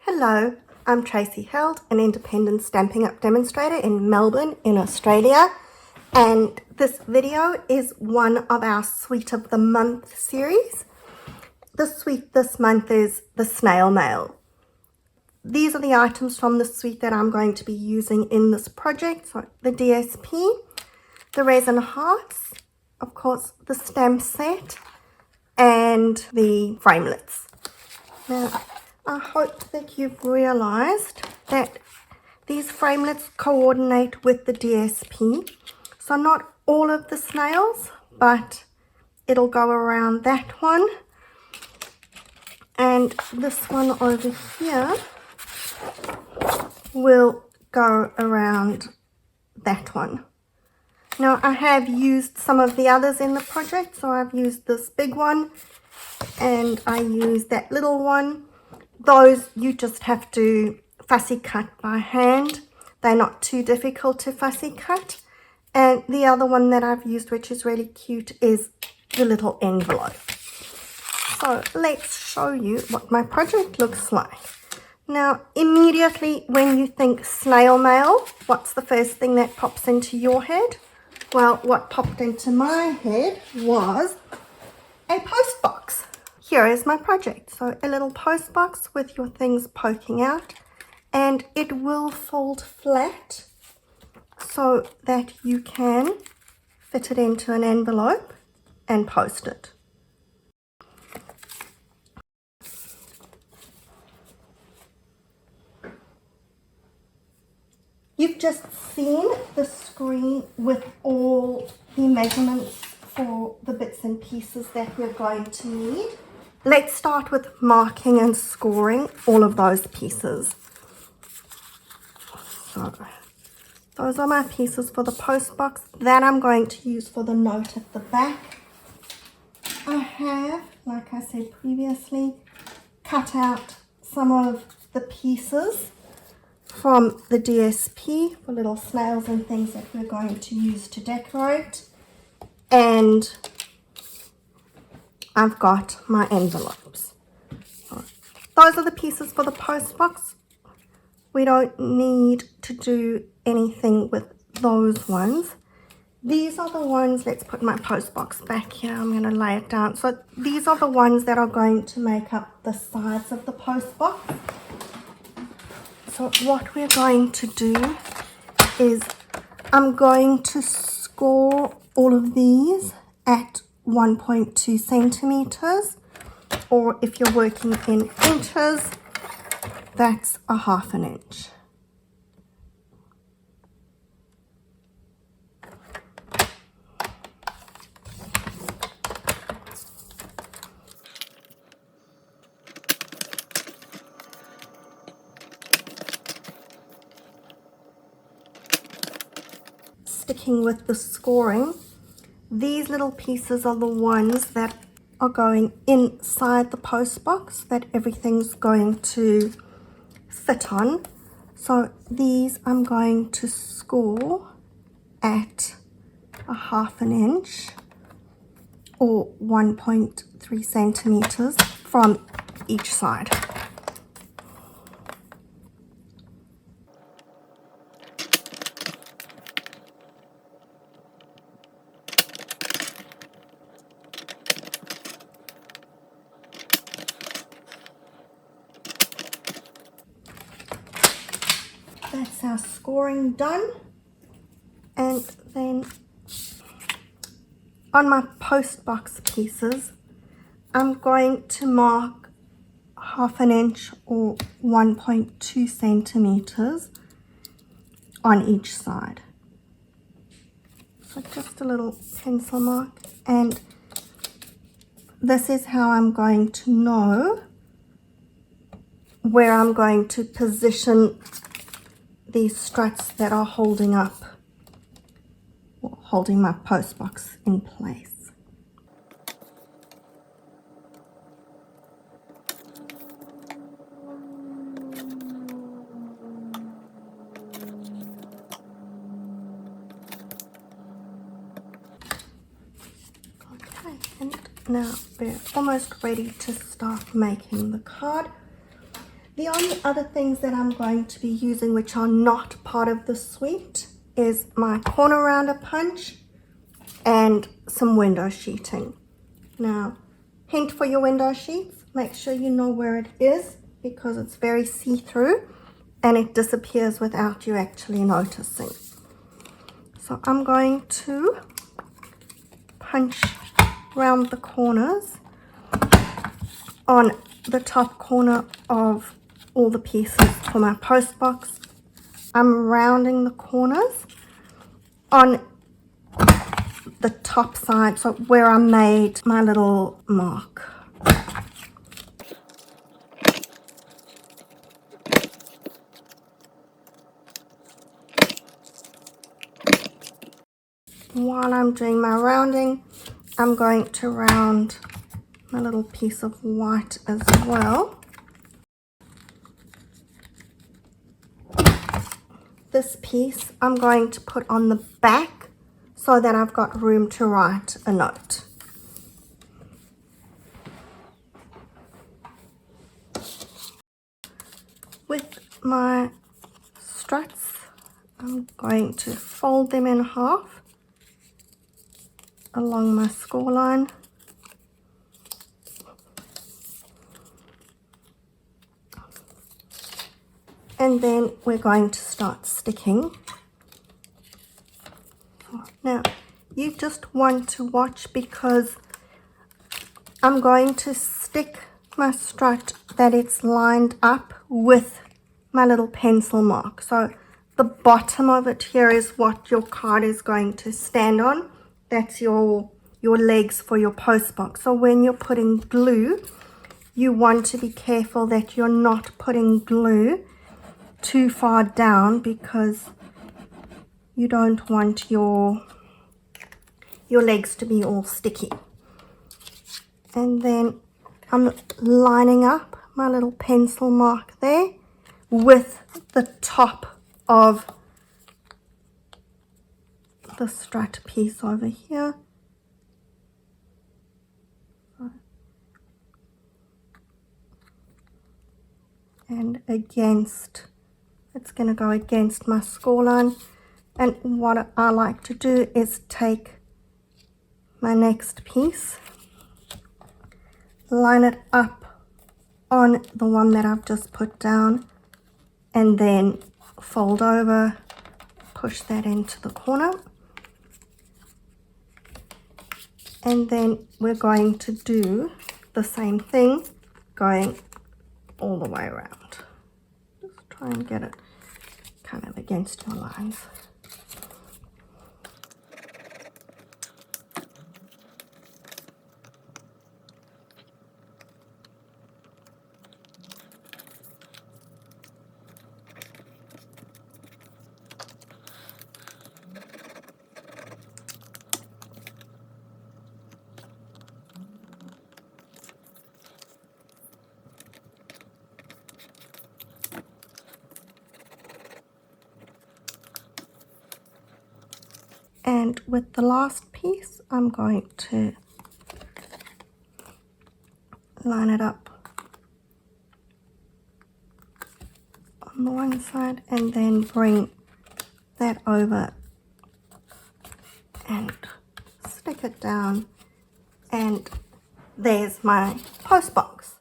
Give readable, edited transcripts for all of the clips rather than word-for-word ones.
Hello, I'm Tracy Held, an independent Stampin' Up! Demonstrator in Melbourne in Australia, and this video is one of our Sweet of the Month series. The sweet this month is the Snail Mail. These are the items from the suite that I'm going to be using in this project. So the DSP, the resin hearts, of course the stamp set, and the framelits. Now, I hope that you've realized that these framelits coordinate with the DSP. So not all of the snails, but it'll go around that one. And this one over here will go around that one. Now I have used some of the others in the project. So I've used this big one and I used that little one. Those you just have to fussy cut by hand. They're not too difficult to fussy cut. And the other one that I've used, which is really cute, is the little envelope. So let's show you what my project looks like. Now, immediately when you think snail mail, what's the first thing that pops into your head? Well, what popped into my head was a post box. Here is my project. So a little post box with your things poking out, and it will fold flat so that you can fit it into an envelope and post it. You've just seen the screen with all the measurements for the bits and pieces that we're going to need. Let's start with marking and scoring all of those pieces. So those are my pieces for the post box that I'm going to use for the note at the back. I have, like I said previously, cut out some of the pieces from the DSP for little snails and things that we're going to use to decorate. And I've got my envelopes. So those are the pieces for the post box. We don't need to do anything with those ones. These are the ones, let's put my post box back here. I'm going to lay it down. So these are the ones that are going to make up the sides of the post box. So what we're going to do is I'm going to score all of these at 1.2 centimeters, or if you're working in inches, that's a ½ inch. Sticking with the scoring, these little pieces are the ones that are going inside the post box that everything's going to fit on. So these I'm going to score at a ½ inch or 1.3 centimeters from each side. That's our scoring done. And then on my post box pieces, I'm going to mark ½ inch or 1.2 centimeters on each side. So just a little pencil mark, and this is how I'm going to know where I'm going to position these struts that are holding up, or holding my post box in place. Okay, and now we're almost ready to start making the card. The only other things that I'm going to be using which are not part of the suite is my corner rounder punch and some window sheeting. Now, hint for your window sheets, make sure you know where it is because it's very see-through and it disappears without you actually noticing. So I'm going to punch round the corners on the top corner of all the pieces for my post box. I'm rounding the corners on the top side, so where I made my little mark. While I'm doing my rounding, I'm going to round my little piece of white as well. This piece I'm going to put on the back so that I've got room to write a note. With my struts, I'm going to fold them in half along my score line. And then we're going to start sticking. Now, you just want to watch because I'm going to stick my strut that it's lined up with my little pencil mark. So the bottom of it here is what your card is going to stand on. That's your legs for your post box. So when you're putting glue, you want to be careful that you're not putting glue too far down because you don't want your legs to be all sticky. And then I'm lining up my little pencil mark there with the top of the strut piece over here. And against, it's going to go against my score line. And what I like to do is take my next piece, line it up on the one that I've just put down, and then fold over, push that into the corner. And then we're going to do the same thing going all the way around. Just try and get it kind of against your lines. And with the last piece, I'm going to line it up on the one side and then bring that over and stick it down, and there's my post box.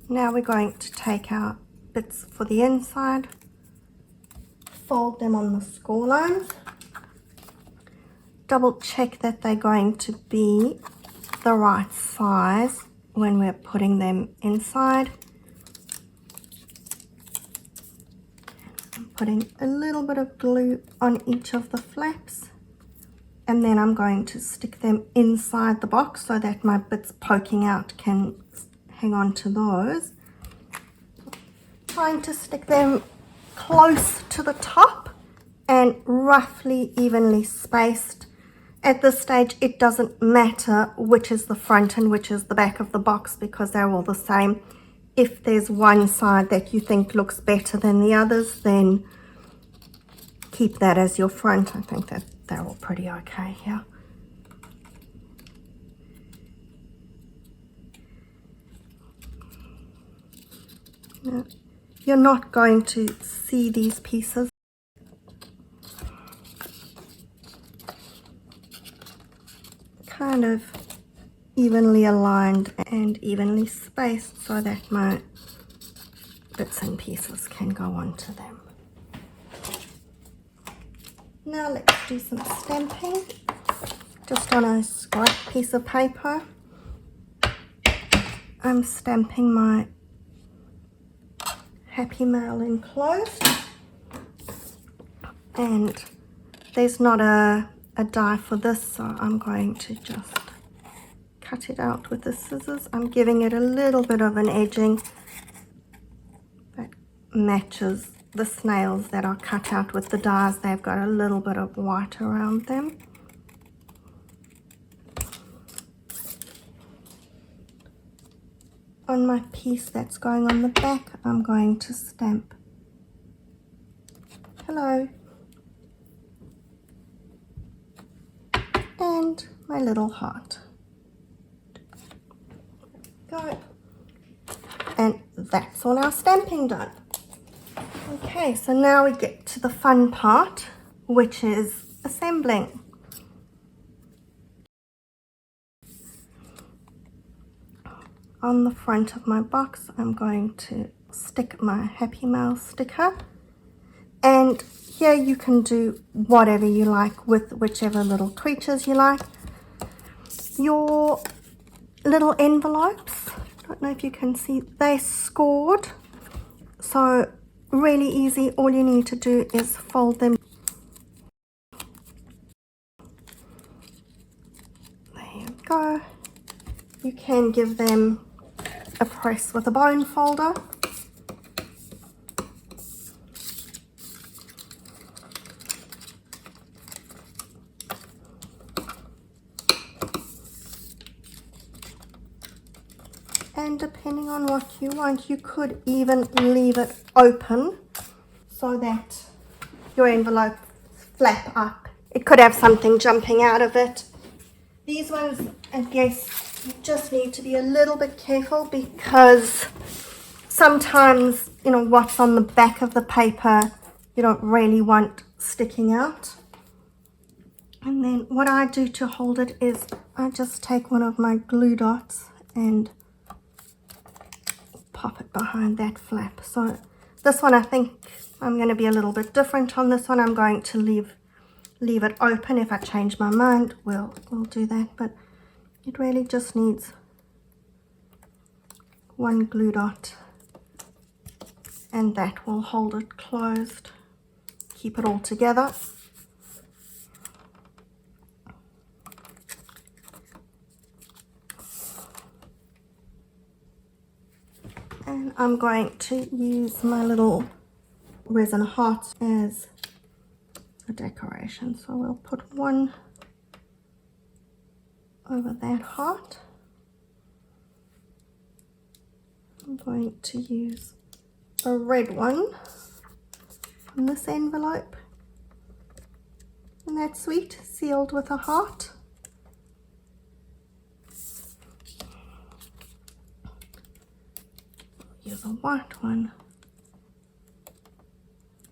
Now we're going to take our bits for the inside, fold them on the score lines, double check that they're going to be the right size when we're putting them inside. I'm putting a little bit of glue on each of the flaps, and then I'm going to stick them inside the box so that my bits poking out can hang on to those. Trying to stick them close to the top and roughly evenly spaced. At this stage, it doesn't matter which is the front and which is the back of the box because they're all the same. If there's one side that you think looks better than the others, then keep that as your front. I think that they're all pretty okay here. Now, you're not going to see these pieces. Kind of evenly aligned and evenly spaced so that my bits and pieces can go onto them. Now let's do some stamping. Just on a scrap piece of paper, I'm stamping my Happy Mail enclosed, and there's not a die for this, so I'm going to just cut it out with the scissors. I'm giving it a little bit of an edging that matches the snails that are cut out with the dies. They've got a little bit of white around them. On my piece that's going on the back, I'm going to stamp hello and my little heart. Go. And that's all our stamping done. Okay, so now we get to the fun part, which is assembling. On the front of my box, I'm going to stick my Happy Mail sticker, and here you can do whatever you like with whichever little creatures you like. Your little envelopes, I don't know if you can see, they're scored, so really easy. All you need to do is fold them. There you go. You can give them a press with a bone folder. And depending on what you want, you could even leave it open so that your envelope flap up. It could have something jumping out of it. These ones, I guess, you just need to be a little bit careful because sometimes, you know, what's on the back of the paper you don't really want sticking out. And then what I do to hold it is I just take one of my glue dots and pop it behind that flap. So this one, I think I'm going to be a little bit different on this one. I'm going to leave it open. If I change my mind, we'll do that, but it really just needs one glue dot and that will hold it closed, keep it all together. And I'm going to use my little resin hearts as a decoration. So we'll put one over that heart. I'm going to use a red one on this envelope. Isn't that sweet? Sealed with a heart. Use a white one.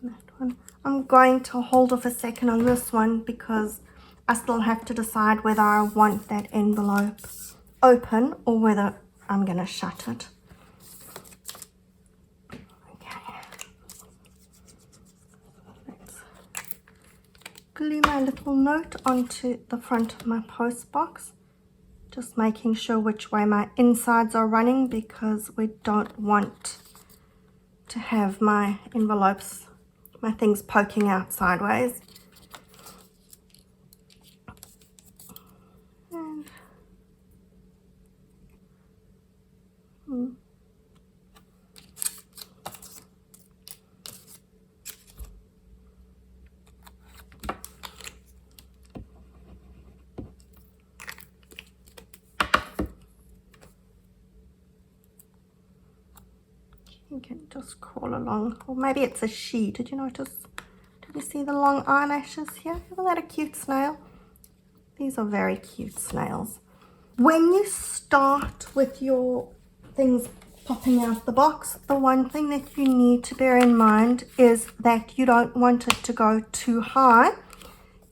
That one. I'm going to hold off a second on this one because I still have to decide whether I want that envelope open or whether I'm going to shut it. Okay. Let's glue my little note onto the front of my post box. Just making sure which way my insides are running because we don't want to have my envelopes, my things poking out sideways. And, you can just crawl along, or maybe it's a she. Did you notice? Did you see the long eyelashes here? Isn't that a cute snail? These are very cute snails. When you start with your things popping out the box. The one thing that you need to bear in mind is that you don't want it to go too high.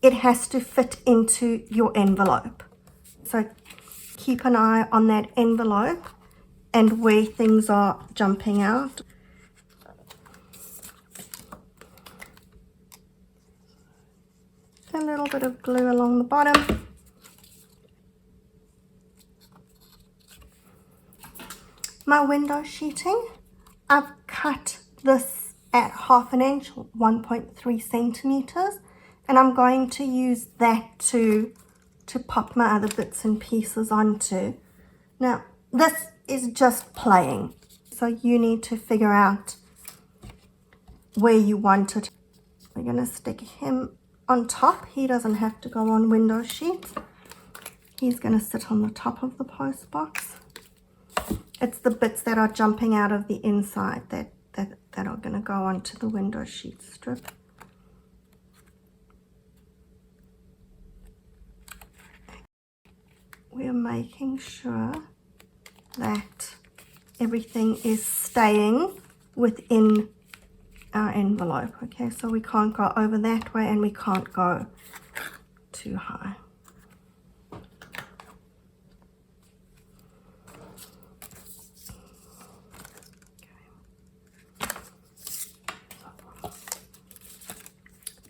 It has to fit into your envelope. So keep an eye on that envelope and where things are jumping out. A little bit of glue along the bottom. My window sheeting, I've cut this at 1/2 inch, 1.3 centimeters, and I'm going to use that to pop my other bits and pieces onto. Now, this is just playing, so you need to figure out where you want it. We're going to stick him on top. He doesn't have to go on window sheets. He's going to sit on the top of the post box. It's the bits that are jumping out of the inside that are going to go onto the window sheet strip. We're making sure that everything is staying within our envelope. Okay, so we can't go over that way and we can't go too high.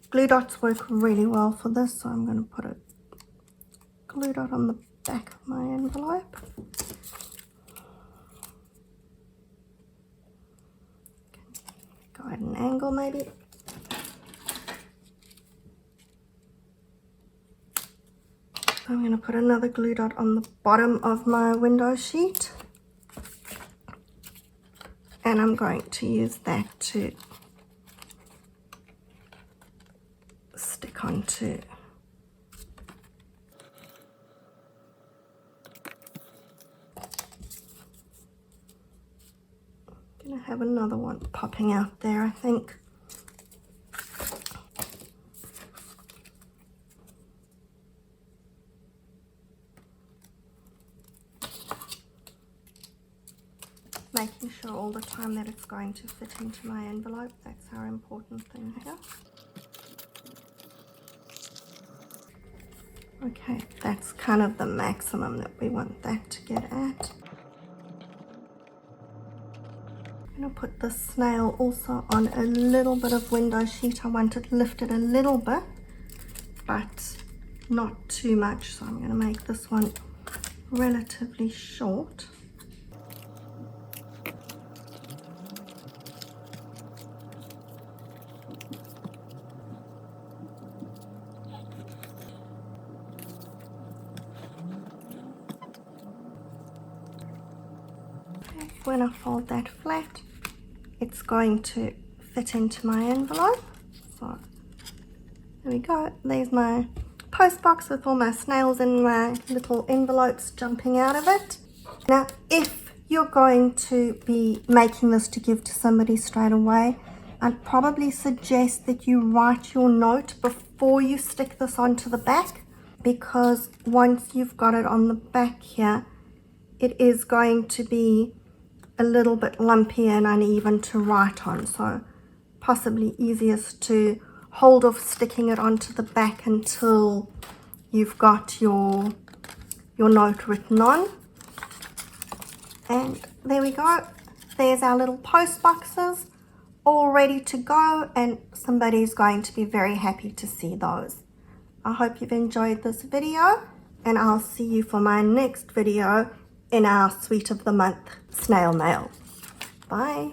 Glue dots work really well for this, so I'm going to put a glue dot on the back of my envelope. Go at an angle maybe. I'm going to put another glue dot on the bottom of my window sheet. And I'm going to use that to stick onto. I'm going to have another one popping out there, I think. Making sure all the time that it's going to fit into my envelope. That's our important thing here. Okay, that's kind of the maximum that we want that to get at. I'm going to put the snail also on a little bit of window sheet. I want it lifted a little bit, but not too much. So I'm going to make this one relatively short. When I fold that flat, it's going to fit into my envelope. So there we go. There's my post box with all my snails and my little envelopes jumping out of it. Now, if you're going to be making this to give to somebody straight away, I'd probably suggest that you write your note before you stick this onto the back, because once you've got it on the back here, it is going to be a little bit lumpy and uneven to write on, so possibly easiest to hold off sticking it onto the back until you've got your note written on. And there we go. There's our little post boxes all ready to go, and somebody's going to be very happy to see those. I hope you've enjoyed this video, and I'll see you for my next video in our Sweet of the Month snail mail. Bye.